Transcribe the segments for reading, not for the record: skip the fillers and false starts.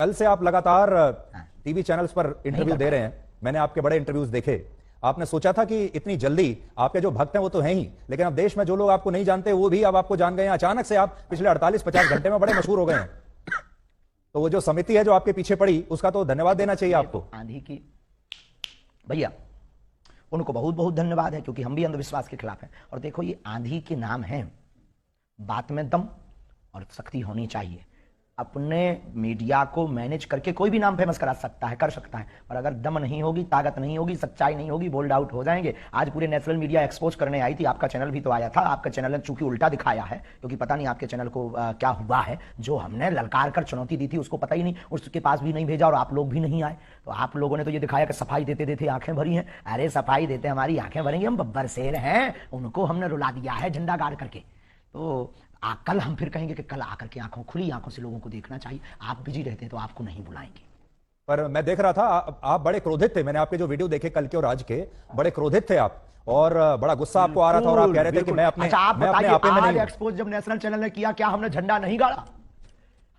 कल से आप लगातार हाँ। टीवी चैनल्स पर इंटरव्यू दे रहे हैं। मैंने आपके बड़े इंटरव्यूज देखे। आपने सोचा था कि इतनी जल्दी आपके जो भक्त हैं वो तो हैं ही, लेकिन अब देश में जो लोग आपको नहीं जानते वो भी अब आपको जान गए हैं। अचानक से आप पिछले 48-50 घंटे में बड़े मशहूर हो गए हैं। तो वो जो समिति है जो आपके पीछे पड़ी, उसका तो धन्यवाद देना चाहिए आपको। आंधी की भैया, उनको बहुत बहुत धन्यवाद है, क्योंकि हम भी अंधविश्वास के खिलाफ हैं। और देखो, ये आंधी के नाम है, बात में दम और शक्ति होनी चाहिए। अपने मीडिया को मैनेज करके कोई भी नाम फेमस करा सकता है, कर सकता है, पर अगर दम नहीं होगी, ताकत नहीं होगी, सच्चाई नहीं होगी, बोल्ड आउट हो जाएंगे। आज पूरे नेशनल मीडिया एक्सपोज करने आई थी, आपका चैनल भी तो आया था। आपका चैनल ने चूंकि उल्टा दिखाया है, क्योंकि पता नहीं आपके चैनल को क्या हुआ है। जो हमने ललकार कर चुनौती दी थी उसको पता ही नहीं, उसके पास भी नहीं भेजा और आप लोग भी नहीं आए। तो आप लोगों ने तो ये दिखाया कि सफाई देते देते आंखें भरी हैं। अरे सफाई देते हमारी आंखें भरेंगी, हम बब्बर शेर हैं, उनको हमने रुला दिया है झंडा गाड़ करके। तो कल हम फिर कहेंगे कि कल आकर के आंखों खुली आंखों से लोगों को देखना चाहिए। आप बिजी रहते हैं तो आपको नहीं बुलाएंगे। पर मैं देख रहा था आप बड़े क्रोधित थे। मैंने आपके जो वीडियो देखे कल के और आज के, बड़े क्रोधित थे आप, और बड़ा गुस्सा आपको आ रहा था, और आप कह रहे थे कि मैं अपने अच्छा, आप मैं अपने बताइए, आपे में आज नहीं हूं। एक्सपोज जब नेशनल चैनल ने किया, क्या हमने झंडा नहीं गाड़ा?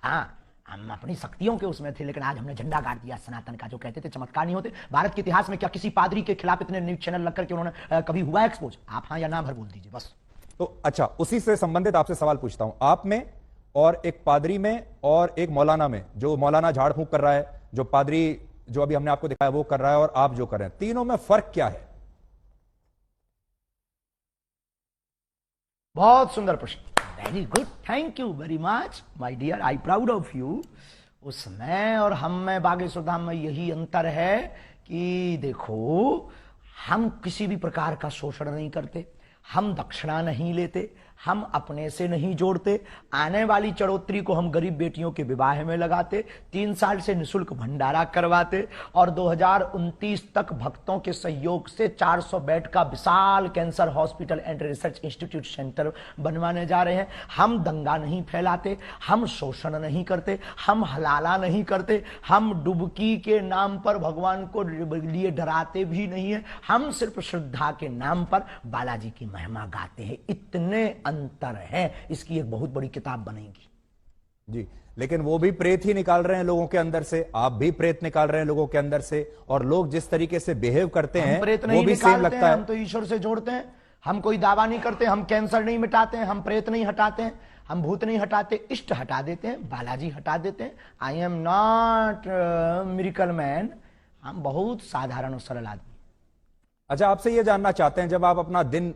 हाँ, हम अपनी शक्तियों के उसमें थे, लेकिन आज हमने झंडा गाड़ दिया सनातन का। जो कहते थे चमत्कार नहीं होते, भारत के इतिहास में क्या किसी पादरी के खिलाफ इतने न्यूज चैनल लग करके उन्होंने कभी हुआ एक्सपोज? आप हाँ या ना भर बोल दीजिए बस। तो अच्छा, उसी से संबंधित आपसे सवाल पूछता हूं। आप में और एक पादरी में और एक मौलाना में, जो मौलाना झाड़ फूंक कर रहा है, जो पादरी जो अभी हमने आपको दिखाया वो कर रहा है, और आप जो कर रहे हैं, तीनों में फर्क क्या है? बहुत सुंदर प्रश्न, very good, thank you very much my dear, I proud of you. उसमें और हम में, बागेश्वर धाम में यही अंतर है कि देखो, हम किसी भी प्रकार का शोषण नहीं करते, हम दक्षिणा नहीं लेते, हम अपने से नहीं जोड़ते। आने वाली चढ़ोतरी को हम गरीब बेटियों के विवाह में लगाते, 3 साल से निःशुल्क भंडारा करवाते, और 2029 तक भक्तों के सहयोग से 400 बेड का विशाल cancer hospital and research institute centre बनवाने जा रहे हैं। हम दंगा नहीं फैलाते, हम शोषण नहीं करते, हम हलाला नहीं करते, हम डुबकी के नाम पर भगवान को लिए डराते भी नहीं है। हम सिर्फ श्रद्धा के नाम पर बालाजी की महिमा गाते हैं। इतने अंतर है, इसकी एक बहुत बड़ी किताब बनेगी जी। लेकिन वो भी प्रेत ही निकाल रहे हैं लोगों के अंदर से, आप भी प्रेत निकाल रहे हैं लोगों के अंदर से, और लोग जिस तरीके से बिहेव करते हैं वो भी सेम लगता है। हम तो ईश्वर से जोड़ते हैं, हम कोई दावा नहीं करते, हम कैंसर नहीं मिटाते हैं, हम प्रेत नहीं हटाते हैं, हम भूत नहीं हटाते, इष्ट हटा देते हैं, बालाजी हटा देते हैं। I am not miracle man, हम बहुत साधारण और सरल आदमी। अच्छा, आपसे यह जानना चाहते हैं, जब आप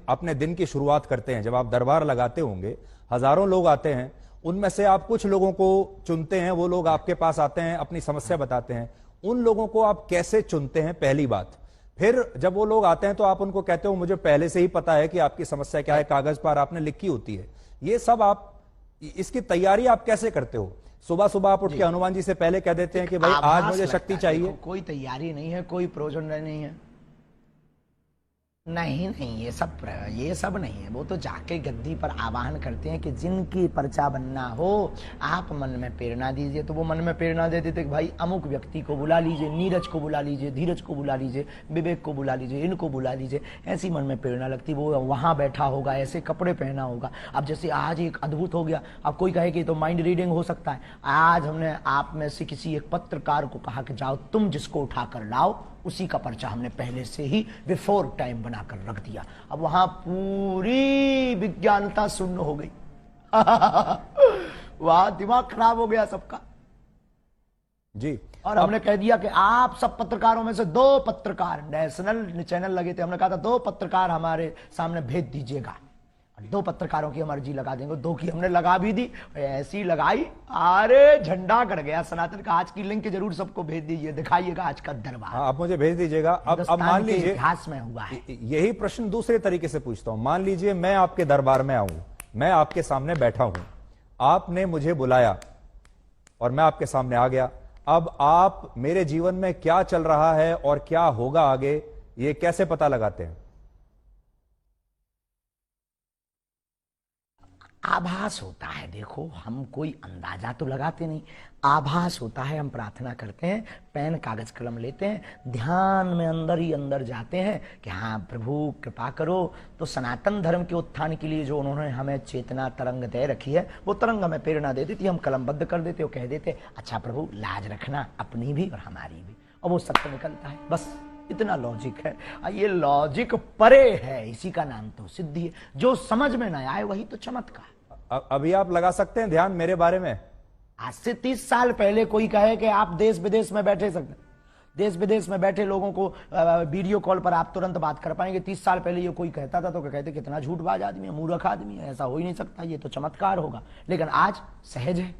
अपने दिन की शुरुआत करते हैं, जब आप दरबार लगाते होंगे, हजारों लोग आते हैं, उनमें से आप कुछ लोगों को चुनते हैं, वो लोग आपके पास आते हैं, अपनी समस्या बताते हैं। उन लोगों को आप कैसे चुनते हैं, पहली बात? फिर जब वो लोग आते हैं तो आप उनको कहते हो मुझे पहले से ही पता है कि आपकी समस्या क्या है, कागज पर आपने लिखी होती है। ये सब आप, इसकी तैयारी आप कैसे करते हो? सुबह सुबह आप उठ के हनुमान जी से पहले कह देते हैं कि भाई आज मुझे शक्ति चाहिए? कोई तैयारी नहीं है, कोई प्रोजन नहीं है, नहीं नहीं, ये सब नहीं है। वो तो जाके गद्दी पर आवाहन करते हैं कि जिनकी पर्चा बनना हो आप मन में प्रेरणा दीजिए। तो वो मन में प्रेरणा देते थे कि भाई अमुक व्यक्ति को बुला लीजिए, नीरज को बुला लीजिए, धीरज को बुला लीजिए, विवेक को बुला लीजिए, इनको बुला लीजिए। ऐसी मन में प्रेरणा लगती, वो वहां बैठा होगा, ऐसे कपड़े पहना होगा। अब जैसे आज एक अद्भुत हो गया, अब कोई कहे कि तो माइंड रीडिंग हो सकता है। आज हमने आप में से किसी एक पत्रकार को कहा कि जाओ तुम जिसको उठा कर लाओ, उसी का पर्चा हमने पहले से ही बिफोर टाइम बनाकर रख दिया। अब वहां पूरी विज्ञानता शून्य हो गई वहां दिमाग खराब हो गया सबका जी। और हमने कह दिया कि आप सब पत्रकारों में से 2 पत्रकार, नेशनल चैनल लगे थे, हमने कहा था 2 पत्रकार हमारे सामने भेज दीजिएगा। 2 पत्रकारों की हम अर्जी लगा देंगे, 2 की हमने लगा भी दी, ऐसी लगाई, अरे झंडा गड़ गया सनातन का। आज की लिंक जरूर सबको भेज दीजिए, दिखाइएगा आज का दरबार। आप मुझे भेज दीजिएगा। अब मान लीजिए इतिहास में हुआ है। यही प्रश्न दूसरे तरीके से पूछता हूं। मान लीजिए मैं आपके दरबार में आऊं, मैं आपके सामने बैठा हूं, आपने मुझे बुलाया और मैं आपके सामने आ गया। अब आप मेरे जीवन में क्या चल रहा है और क्या होगा आगे, ये कैसे पता लगाते हैं? आभास होता है। देखो, हम कोई अंदाजा तो लगाते नहीं, आभास होता है। हम प्रार्थना करते हैं, पेन कागज कलम लेते हैं, ध्यान में अंदर ही अंदर जाते हैं कि हाँ प्रभु कृपा करो। तो सनातन धर्म के उत्थान के लिए जो उन्होंने हमें चेतना तरंग दे रखी है, वो तरंग हमें प्रेरणा दे देती, हम कलमबद्ध कर देते और कह देते अच्छा प्रभु लाज रखना अपनी भी और हमारी भी, और वो सत्य निकलता है। बस इतना लॉजिक है। ये लॉजिक परे है, इसी का नाम तो सिद्धि है। जो समझ में ना आए वही तो चमत्कार। अभी आप लगा सकते हैं ध्यान मेरे बारे में? आज से 30 साल पहले कोई कहे कि आप देश विदेश में बैठे सकते, देश विदेश में बैठे लोगों को वीडियो कॉल पर आप तुरंत बात कर पाएंगे। 30 साल पहले ये कोई कहता था तो कहते कितना झूठबाज आदमी है, मूर्ख आदमी है, ऐसा हो ही नहीं सकता, ये तो चमत्कार होगा। लेकिन आज सहज है।